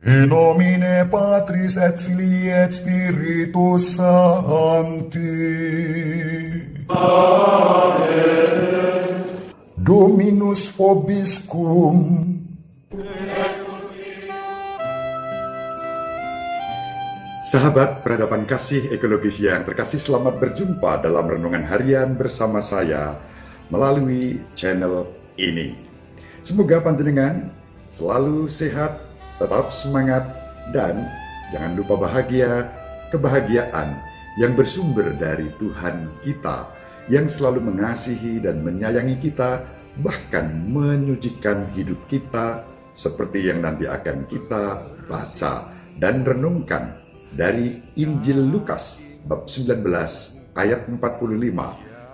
In nomine Patris et Filii et Spiritus Sancti. Dominus vobiscum. Sahabat peradaban kasih ekologis yang terkasih, selamat berjumpa dalam renungan harian bersama saya melalui channel ini. Semoga panjenengan selalu sehat, tetap semangat, dan jangan lupa bahagia, kebahagiaan yang bersumber dari Tuhan kita yang selalu mengasihi dan menyayangi kita, bahkan menyucikan hidup kita seperti yang nanti akan kita baca dan renungkan dari Injil Lukas bab 19 ayat 45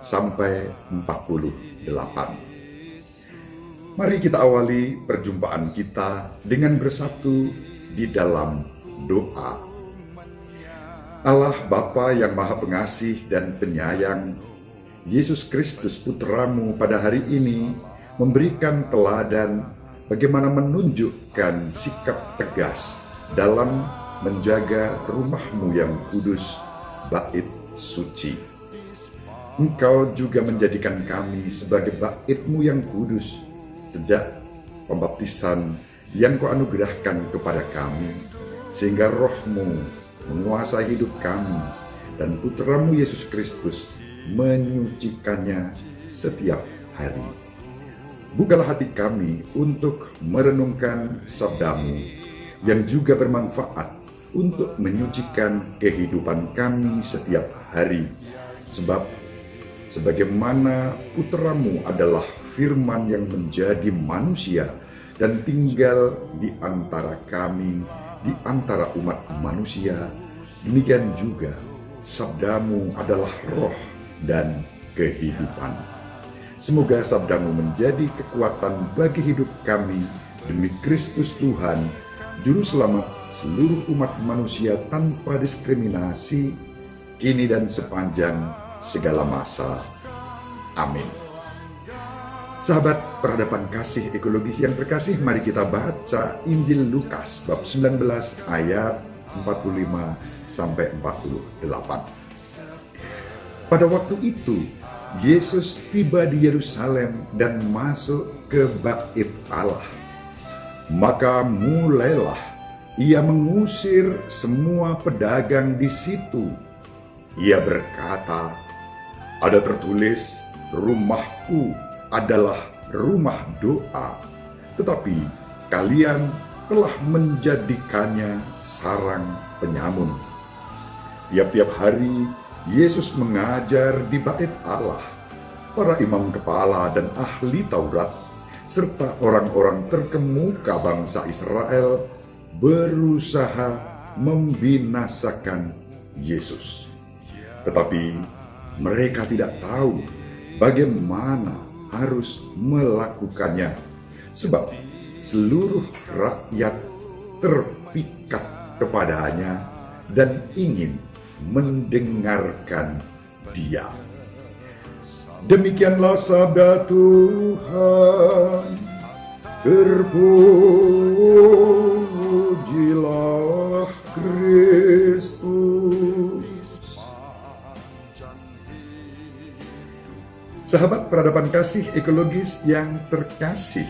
sampai 48. Mari kita awali perjumpaan kita dengan bersatu di dalam doa. Allah Bapa yang Maha Pengasih dan Penyayang, Yesus Kristus Putramu pada hari ini memberikan teladan bagaimana menunjukkan sikap tegas dalam menjaga rumah-Mu yang kudus, bait suci. Engkau juga menjadikan kami sebagai bait-Mu yang kudus sejak pembaptisan yang Kau anugerahkan kepada kami, sehingga Roh-Mu menguasai hidup kami dan Putra-Mu Yesus Kristus menyucikannya setiap hari. Bukalah hati kami untuk merenungkan sabda-Mu yang juga bermanfaat untuk menyucikan kehidupan kami setiap hari. Sebab sebagaimana Putra-Mu adalah firman yang menjadi manusia dan tinggal di antara kami, di antara umat manusia, demikian juga sabda-Mu adalah roh dan kehidupan. Semoga sabda-Mu menjadi kekuatan bagi hidup kami demi Kristus Tuhan, Juru Selamat seluruh umat manusia tanpa diskriminasi, kini dan sepanjang segala masa. Amin. Sahabat peradaban kasih ekologis yang terkasih, mari kita baca Injil Lukas bab 19 ayat 45 sampai 48. Pada waktu itu, Yesus tiba di Yerusalem dan masuk ke Bait Allah. Maka mulailah ia mengusir semua pedagang di situ. Ia berkata, "Ada tertulis, rumahku adalah rumah doa, tetapi kalian telah menjadikannya sarang penyamun." Tiap-tiap hari Yesus mengajar di Bait Allah. Para imam kepala dan ahli Taurat serta orang-orang terkemuka bangsa Israel berusaha membinasakan Yesus. Tetapi mereka tidak tahu bagaimana harus melakukannya, sebab seluruh rakyat terpikat kepadanya dan ingin mendengarkan Dia. Demikianlah sabda Tuhan. Terpujilah Kristus. Sahabat peradaban kasih ekologis yang terkasih,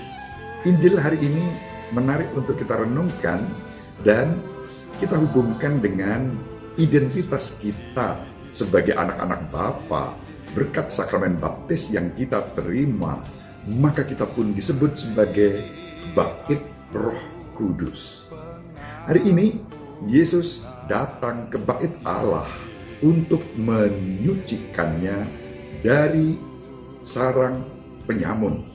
Injil hari ini menarik untuk kita renungkan dan kita hubungkan dengan identitas kita sebagai anak-anak Bapa. Berkat sakramen baptis yang kita terima, maka kita pun disebut sebagai bait Roh Kudus. Hari ini Yesus datang ke Bait Allah untuk menyucikannya dari sarang penyamun.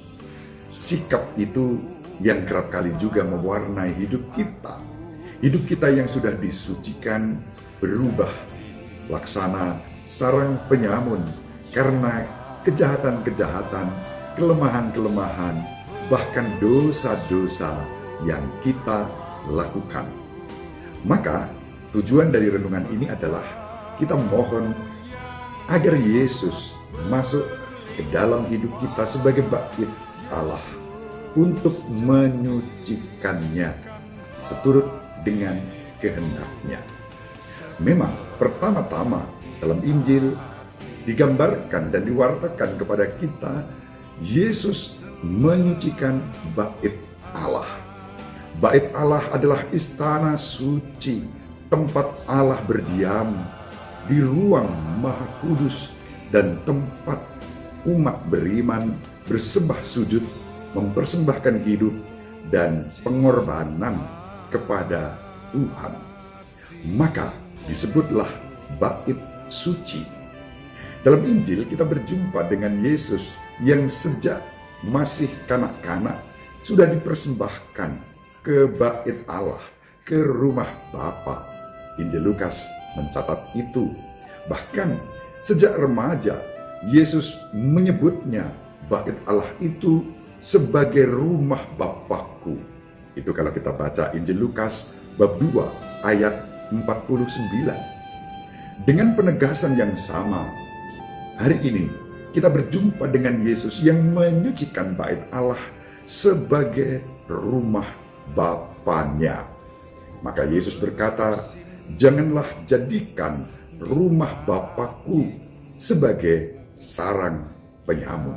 Sikap itu yang kerap kali juga mewarnai hidup kita. Hidup kita yang sudah disucikan berubah laksana sarang penyamun karena kejahatan-kejahatan, kelemahan-kelemahan, bahkan dosa-dosa yang kita lakukan. Maka tujuan dari renungan ini adalah kita mohon agar Yesus masuk ke dalam hidup kita sebagai bait Allah untuk menyucikannya seturut dengan kehendaknya. Memang pertama-tama dalam Injil digambarkan dan diwartakan kepada kita, Yesus menyucikan bait Allah. Bait Allah adalah istana suci, tempat Allah berdiam di ruang Maha Kudus dan tempat umat beriman bersembah sujud, mempersembahkan hidup dan pengorbanan kepada Tuhan. Maka disebutlah bait suci. Dalam Injil kita berjumpa dengan Yesus yang sejak masih kanak-kanak sudah dipersembahkan ke bait Allah, ke rumah Bapa. Injil Lukas mencatat itu. Bahkan sejak remaja Yesus menyebutnya bait Allah itu sebagai rumah Bapakku. Itu kalau kita baca Injil Lukas bab 2 ayat 49. Dengan penegasan yang sama, hari ini kita berjumpa dengan Yesus yang menyucikan bait Allah sebagai rumah Bapanya. Maka Yesus berkata, "Janganlah jadikan rumah Bapakku sebagai sarang penyamun."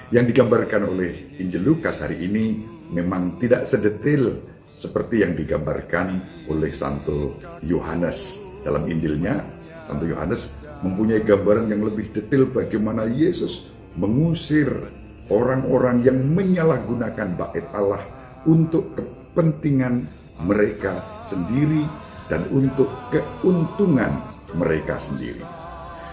Yang digambarkan oleh Injil Lukas hari ini memang tidak sedetail seperti yang digambarkan oleh Santo Yohanes. Dalam Injilnya, Santo Yohanes mempunyai gambaran yang lebih detail bagaimana Yesus mengusir orang-orang yang menyalahgunakan bait Allah untuk kepentingan mereka sendiri dan untuk keuntungan mereka sendiri.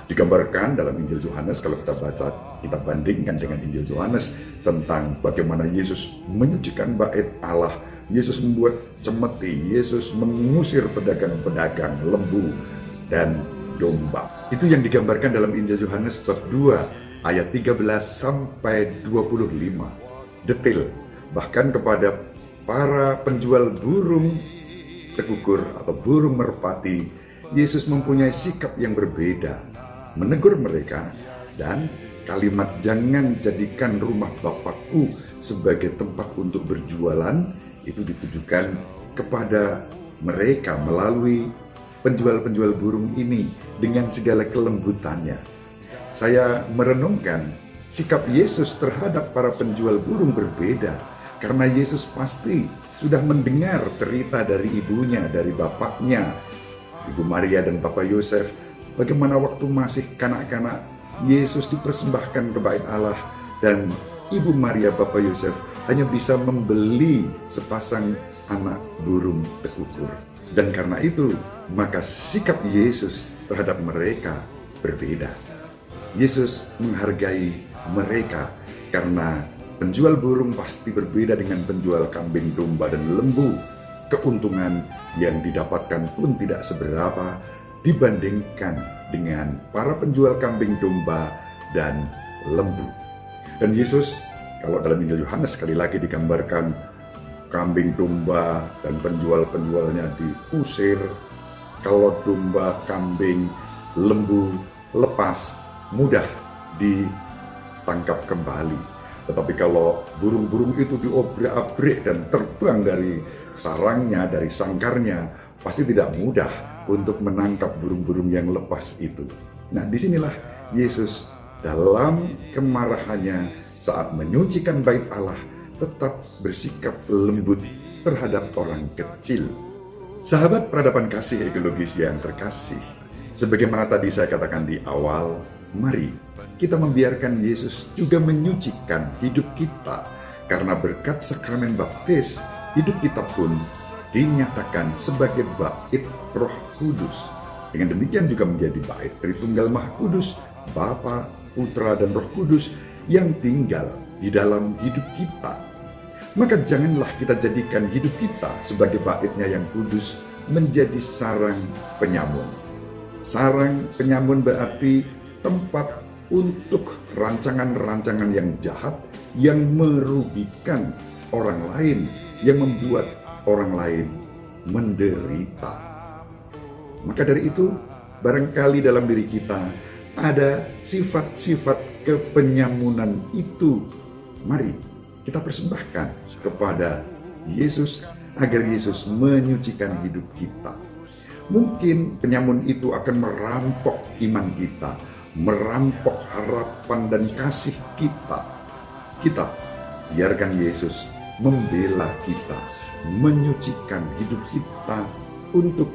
Digambarkan dalam Injil Yohanes, kalau kita baca, kita bandingkan dengan Injil Yohanes tentang bagaimana Yesus menyucikan bait Allah. Yesus membuat cemeti, Yesus mengusir pedagang-pedagang lembu dan domba. Itu yang digambarkan dalam Injil Yohanes bab 2 ayat 13 sampai 25. Detail, bahkan kepada para penjual burung tekukur atau burung merpati, Yesus mempunyai sikap yang berbeda, menegur mereka, dan kalimat "jangan jadikan rumah Bapakku sebagai tempat untuk berjualan" itu ditujukan kepada mereka melalui penjual-penjual burung ini dengan segala kelembutannya. Saya merenungkan sikap Yesus terhadap para penjual burung berbeda, karena Yesus pasti sudah mendengar cerita dari ibunya, dari bapaknya, Ibu Maria dan Bapak Yosef, bagaimana waktu masih kanak-kanak Yesus dipersembahkan ke bait Allah dan Ibu Maria Bapak Yosef hanya bisa membeli sepasang anak burung tekukur. Dan karena itu, maka sikap Yesus terhadap mereka berbeda. Yesus menghargai mereka karena penjual burung pasti berbeda dengan penjual kambing, domba, dan lembu. Keuntungan yang didapatkan pun tidak seberapa dibandingkan dengan para penjual kambing, domba, dan lembu. Dan Yesus, kalau dalam Injil Yohanes sekali lagi digambarkan kambing, domba, dan penjual-penjualnya diusir. Kalau domba, kambing, lembu lepas, mudah ditangkap kembali. Tetapi kalau burung-burung itu diobrak-abrik dan terbang dari sarangnya, dari sangkarnya, pasti tidak mudah untuk menangkap burung-burung yang lepas itu. Nah, disinilah Yesus dalam kemarahannya saat menyucikan bait Allah tetap bersikap lembut terhadap orang kecil. Sahabat peradaban kasih ekologis yang terkasih, sebagaimana tadi saya katakan di awal, mari kita membiarkan Yesus juga menyucikan hidup kita, karena berkat sakramen baptis, hidup kita pun dinyatakan sebagai bait Roh Kudus. Dengan demikian juga menjadi bait Tritunggal Maha Kudus, Bapa, Putra, dan Roh Kudus yang tinggal di dalam hidup kita. Maka janganlah kita jadikan hidup kita sebagai baitnya yang kudus menjadi sarang penyamun. Sarang penyamun berarti tempat untuk rancangan-rancangan yang jahat, yang merugikan orang lain, yang membuat orang lain menderita. Maka dari itu, barangkali dalam diri kita ada sifat-sifat kepenyamunan itu. Mari kita persembahkan kepada Yesus agar Yesus menyucikan hidup kita. Mungkin penyamun itu akan merampok iman kita, merampok harapan dan kasih kita. Kita biarkan Yesus membela kita, menyucikan hidup kita untuk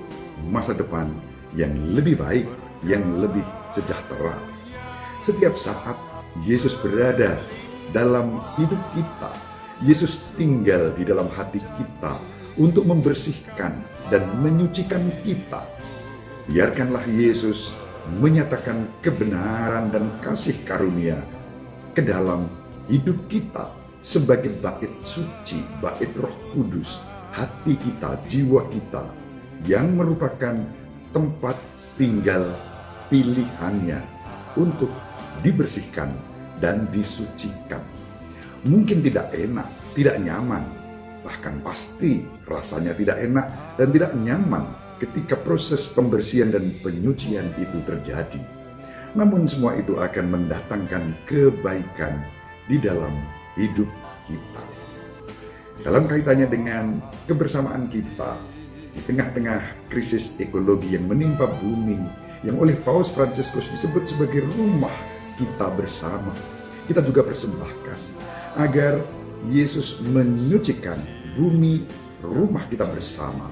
masa depan yang lebih baik, yang lebih sejahtera. Setiap saat Yesus berada dalam hidup kita, Yesus tinggal di dalam hati kita untuk membersihkan dan menyucikan kita. Biarkanlah Yesus menyatakan kebenaran dan kasih karunia ke dalam hidup kita sebagai bait suci, bait Roh Kudus, hati kita, jiwa kita, yang merupakan tempat tinggal pilihannya untuk dibersihkan dan disucikan. Mungkin tidak enak, tidak nyaman, bahkan pasti rasanya tidak enak dan tidak nyaman ketika proses pembersihan dan penyucian itu terjadi. Namun semua itu akan mendatangkan kebaikan di dalam hidup kita. Dalam kaitannya dengan kebersamaan kita di tengah-tengah krisis ekologi yang menimpa bumi, yang oleh Paus Fransiskus disebut sebagai rumah kita bersama, kita juga persembahkan agar Yesus menyucikan bumi, rumah kita bersama.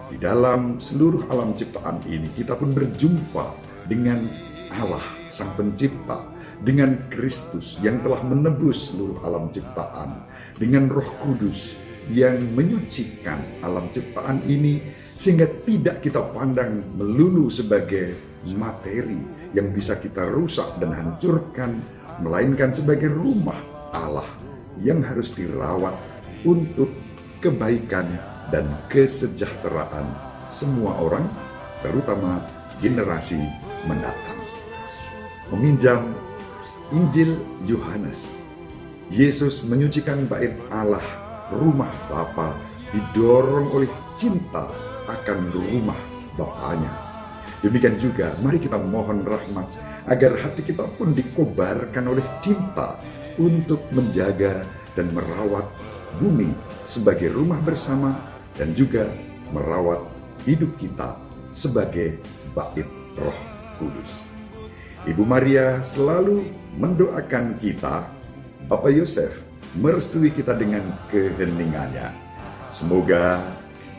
Di dalam seluruh alam ciptaan ini, kita pun berjumpa dengan Allah, Sang Pencipta, dengan Kristus yang telah menebus seluruh alam ciptaan, dengan Roh Kudus yang menyucikan alam ciptaan ini, sehingga tidak kita pandang melulu sebagai materi yang bisa kita rusak dan hancurkan, melainkan sebagai rumah Allah yang harus dirawat untuk kebaikan dan kesejahteraan semua orang, terutama generasi mendatang. Meminjam Injil Yohanes, Yesus menyucikan bait Allah, rumah Bapa, didorong oleh cinta akan rumah Bapanya. Demikian juga mari kita mohon rahmat agar hati kita pun dikobarkan oleh cinta untuk menjaga dan merawat bumi sebagai rumah bersama, dan juga merawat hidup kita sebagai bait Roh Kudus. Ibu Maria selalu mendoakan kita, Bapak Yosef merestui kita dengan keheningannya. Semoga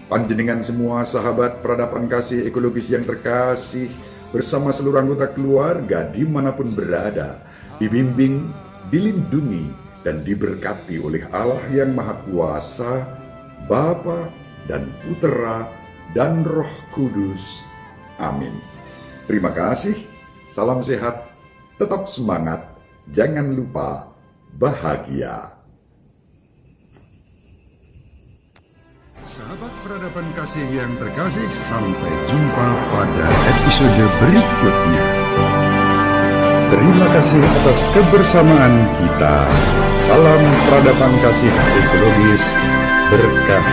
panjenengan semua sahabat peradaban kasih ekologis yang terkasih bersama seluruh anggota keluarga dimanapun berada, dibimbing, dilindungi, dan diberkati oleh Allah yang Maha Kuasa, Bapa dan Putera dan Roh Kudus. Amin. Terima kasih, salam sehat, tetap semangat, jangan lupa bahagia. Sahabat peradaban kasih yang terkasih, sampai jumpa pada episode berikutnya. Terima kasih atas kebersamaan kita. Salam peradaban kasih ekologis, berkah